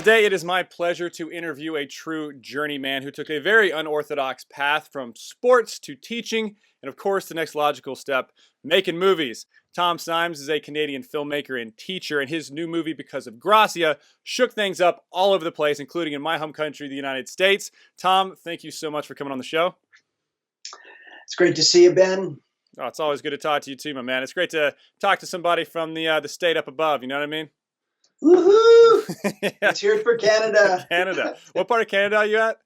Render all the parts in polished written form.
Today it is my pleasure to interview a true journeyman who took a very unorthodox path from sports to teaching, and of course the next logical step, making movies. Tom Symes is a Canadian filmmaker and teacher, and his new movie, Because of Gracia, shook things up all over the place, including in my home country, the United States. Tom, thank you so much for coming on the show. It's great to see you, Ben. Oh, it's always good to talk to you too, my man. It's great to talk to somebody from the state up above, you know what I mean? Woohoo! Yeah. Let's hear it for Canada. Canada. What part of Canada are you at?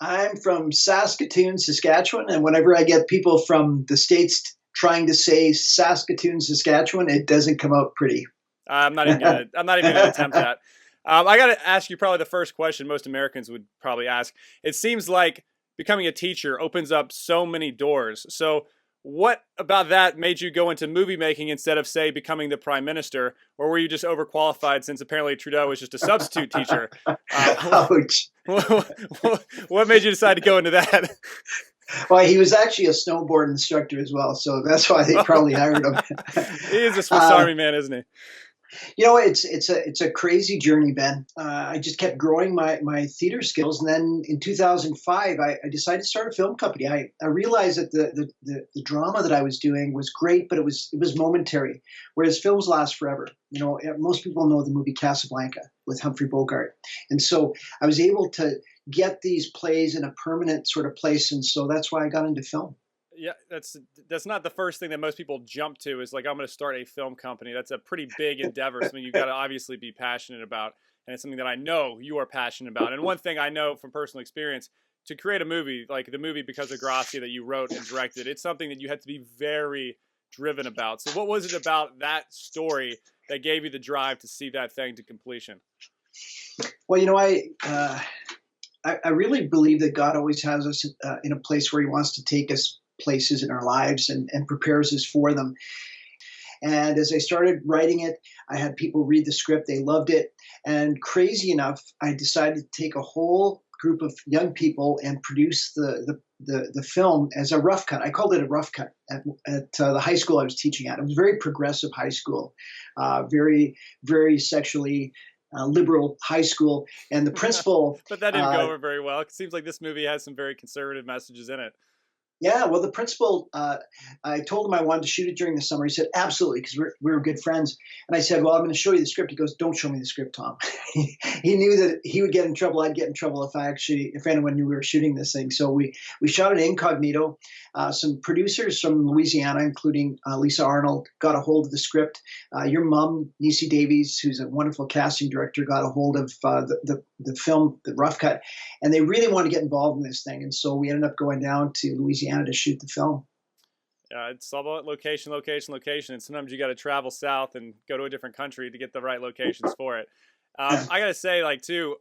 I'm from Saskatoon, Saskatchewan, and whenever I get people from the States trying to say Saskatoon, Saskatchewan, it doesn't come out pretty. I'm not even gonna attempt that. I got to ask you probably the first question most Americans would probably ask. It seems like becoming a teacher opens up so many doors. So what about that made you go into movie making instead of, say, becoming the prime minister? Or were you just overqualified since apparently Trudeau was just a substitute teacher? Ouch. What made you decide to go into that? Well, he was actually a snowboard instructor as well, so that's why they probably hired him. He is a Swiss Army man, isn't he? You know, it's a crazy journey, Ben. I just kept growing my theater skills, and then in 2005, I decided to start a film company. I realized that the drama that I was doing was great, but it was momentary, whereas films last forever. You know, most people know the movie Casablanca with Humphrey Bogart, and so I was able to get these plays in a permanent sort of place, and so that's why I got into film. Yeah, that's not the first thing that most people jump to is like, I'm going to start a film company. That's a pretty big endeavor, something you've got to obviously be passionate about. And it's something that I know you are passionate about. And one thing I know from personal experience, to create a movie, like the movie Because of Gracia that you wrote and directed, it's something that you had to be very driven about. So what was it about that story that gave you the drive to see that thing to completion? Well, you know, I really believe that God always has us in a place where he wants to take us places in our lives and prepares us for them. And as I started writing it, I had people read the script. They loved it. And crazy enough, I decided to take a whole group of young people and produce the film as a rough cut. I called it a rough cut at the high school I was teaching at. It was a very progressive high school, very, very sexually liberal high school. And the principal... But that didn't go over very well. It seems like this movie has some very conservative messages in it. Yeah, well, the principal, I told him I wanted to shoot it during the summer. He said, absolutely, because we were good friends. And I said, well, I'm going to show you the script. He goes, don't show me the script, Tom. He knew that he would get in trouble. I'd get in trouble if anyone knew we were shooting this thing. So we shot it incognito. Some producers from Louisiana, including Lisa Arnold, got a hold of the script. Your mom, Nisi Davies, who's a wonderful casting director, got a hold of the film, the rough cut. And they really wanted to get involved in this thing. And so we ended up going down to Louisiana to shoot the film. It's all about location, and sometimes you got to travel south and go to a different country to get the right locations for it. I got to say, like, too,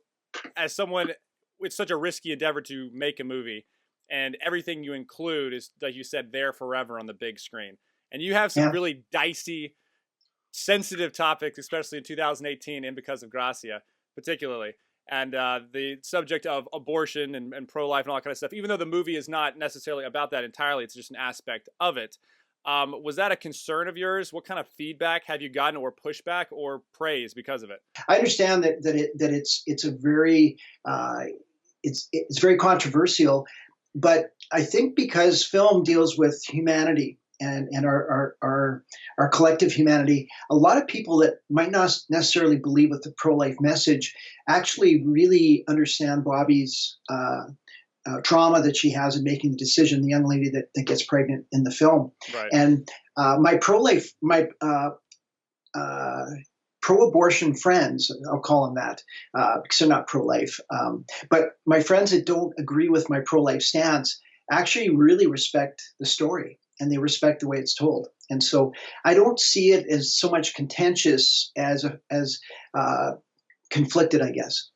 as someone, it's such a risky endeavor to make a movie, and everything you include is, like you said, there forever on the big screen. And you have some really dicey, sensitive topics, especially in 2018 and Because of Gracia, particularly. And the subject of abortion and pro-life and all that kind of stuff, even though the movie is not necessarily about that entirely, it's just an aspect of it. Was that a concern of yours? What kind of feedback have you gotten, or pushback, or praise because of it? I understand that it's a very it's very controversial, but I think because film deals with humanity and our collective humanity, a lot of people that might not necessarily believe with the pro-life message actually really understand Bobby's trauma that she has in making the decision, the young lady that gets pregnant in the film. Right. And my pro-abortion friends, I'll call them that, because they're not pro-life, but my friends that don't agree with my pro-life stance actually really respect the story, and they respect the way it's told. And so I don't see it as so much contentious as conflicted, I guess.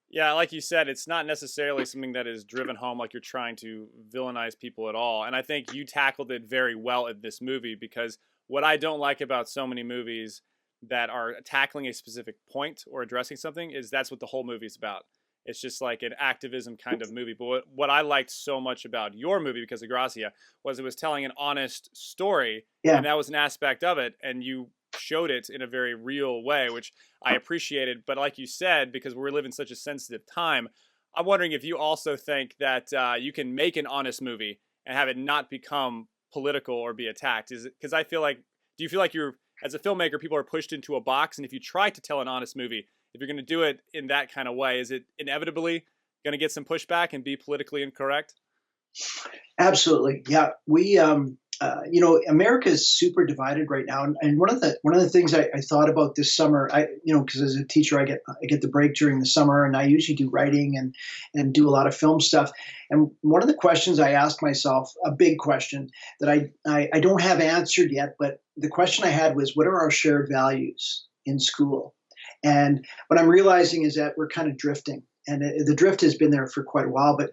Yeah, like you said, it's not necessarily something that is driven home like you're trying to villainize people at all. And I think you tackled it very well in this movie, because what I don't like about so many movies that are tackling a specific point or addressing something is that's what the whole movie is about. It's just like an activism kind of movie. But what I liked so much about your movie, Because of Gracia, was it was telling an honest story. Yeah. And that was an aspect of it. And you showed it in a very real way, which I appreciated. But like you said, because we're living such a sensitive time, I'm wondering if you also think that you can make an honest movie and have it not become political or be attacked. Is it because I feel like, do you feel like you're, as a filmmaker, people are pushed into a box, and if you try to tell an honest movie, if you're going to do it in that kind of way, is it inevitably going to get some pushback and be politically incorrect? Absolutely. Yeah. America is super divided right now. And one of the things I thought about this summer, because as a teacher, I get the break during the summer, and I usually do writing and do a lot of film stuff. And one of the questions I asked myself, a big question that I don't have answered yet, but the question I had was, what are our shared values in school? And what I'm realizing is that we're kind of drifting. And the drift has been there for quite a while, but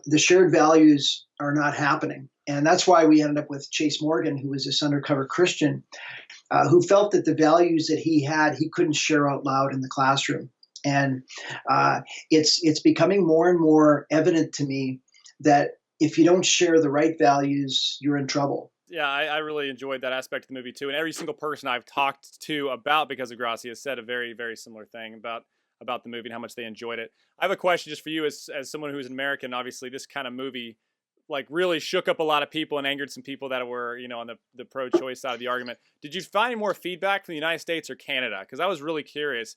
the shared values are not happening. And that's why we ended up with Chase Morgan, who was this undercover Christian, who felt that the values that he had, he couldn't share out loud in the classroom. And it's becoming more and more evident to me that if you don't share the right values, you're in trouble. Yeah, I really enjoyed that aspect of the movie too. And every single person I've talked to about Because of Gracia has said a very, very similar thing about the movie and how much they enjoyed it. I have a question just for you as someone who's an American. Obviously, this kind of movie like really shook up a lot of people and angered some people that were, on the pro-choice side of the argument. Did you find more feedback from the United States or Canada? Because I was really curious.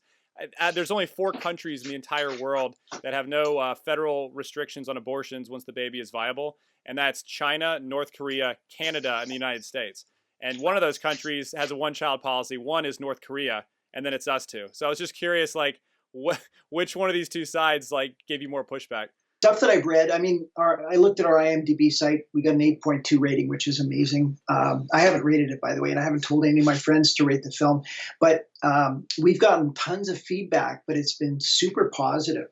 There's only 4 countries in the entire world that have no federal restrictions on abortions once the baby is viable, and that's China, North Korea, Canada, and the United States. And one of those countries has a one-child policy. One is North Korea, and then it's us two. So I was just curious, like, which one of these two sides like gave you more pushback? Stuff that I've read, I mean, I looked at our IMDb site. We got an 8.2 rating, which is amazing. I haven't rated it, by the way, and I haven't told any of my friends to rate the film. But we've gotten tons of feedback, but it's been super positive.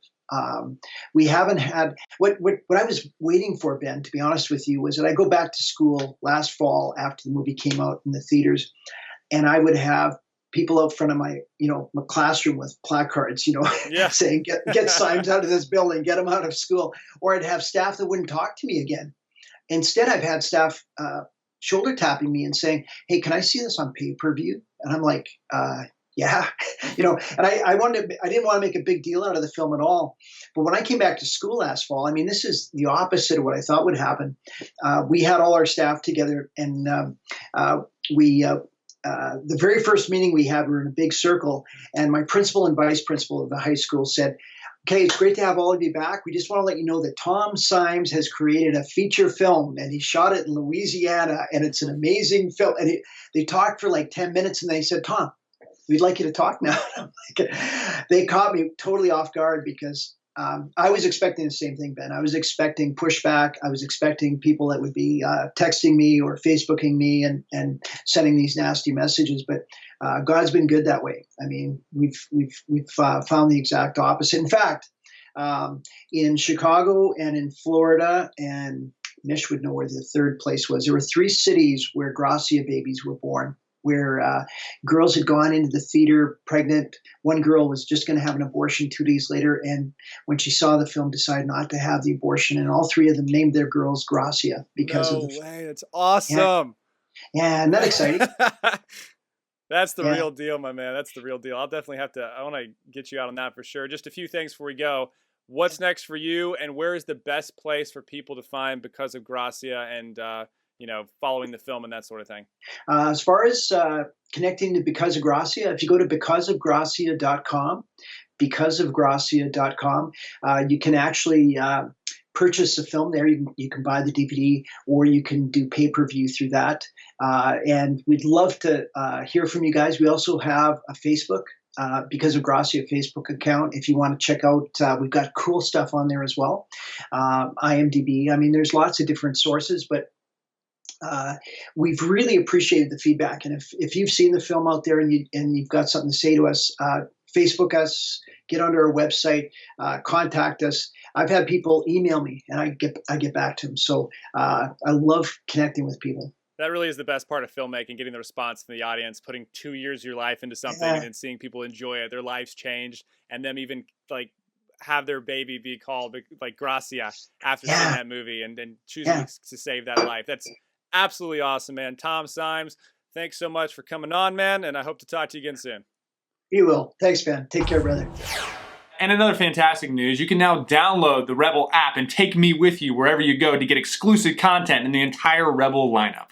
We haven't had what I was waiting for, Ben, to be honest with you, was that I go back to school last fall after the movie came out in the theaters, and I would have people out front of my classroom with placards, Yeah. saying, get signs out of this building, get them out of school. Or I'd have staff that wouldn't talk to me again. Instead, I've had staff shoulder tapping me and saying, hey, can I see this on pay-per-view? And I'm like, yeah, and I didn't want to make a big deal out of the film at all. But when I came back to school last fall, I mean, this is the opposite of what I thought would happen. We had all our staff together, and the very first meeting we had, we were in a big circle, and my principal and vice principal of the high school said, okay, it's great to have all of you back. We just want to let you know that Tom Symes has created a feature film, and he shot it in Louisiana, and it's an amazing film. And they talked for like 10 minutes, and they said, Tom, we'd like you to talk now. They caught me totally off guard because I was expecting the same thing, Ben. I was expecting pushback. I was expecting people that would be texting me or Facebooking me and sending these nasty messages. But God's been good that way. I mean, we've found the exact opposite. In fact, in Chicago and in Florida, and Mish would know where the third place was, there were 3 cities where Gracia babies were born, where girls had gone into the theater pregnant. One girl was just going to have an abortion 2 days later, and when she saw the film, decided not to have the abortion. And all 3 of them named their girls Gracia because of the No way, that's awesome. Yeah, isn't that exciting? That's the real deal, my man. That's the real deal. I want to get you out on that for sure. Just a few things before we go. What's next for you, and where is the best place for people to find Because of Gracia and following the film and that sort of thing? As far as connecting to Because of Gracia, if you go to becauseofgracia.com, becauseofgracia.com, you can actually purchase the film there. You can buy the DVD, or you can do pay-per-view through that. And we'd love to hear from you guys. We also have a Facebook, Because of Gracia Facebook account. If you want to check out, we've got cool stuff on there as well. IMDb. I mean, there's lots of different sources, but we've really appreciated the feedback. And if you've seen the film out there and you've got something to say to us, Facebook us, get onto our website, contact us. I've had people email me, and I get back to them. So I love connecting with people. That really is the best part of filmmaking, getting the response from the audience, putting 2 years of your life into something and then seeing people enjoy it, their lives changed, and them even like have their baby be called like Gracia after seeing that movie and then choosing to save that life. That's absolutely awesome, man. Tom Symes, Thanks so much for coming on, man, and I hope to talk to you again soon. You will. Thanks, man. Take care, brother. And another fantastic news, you can now download the Rebel app and take me with you wherever you go to get exclusive content in the entire Rebel lineup.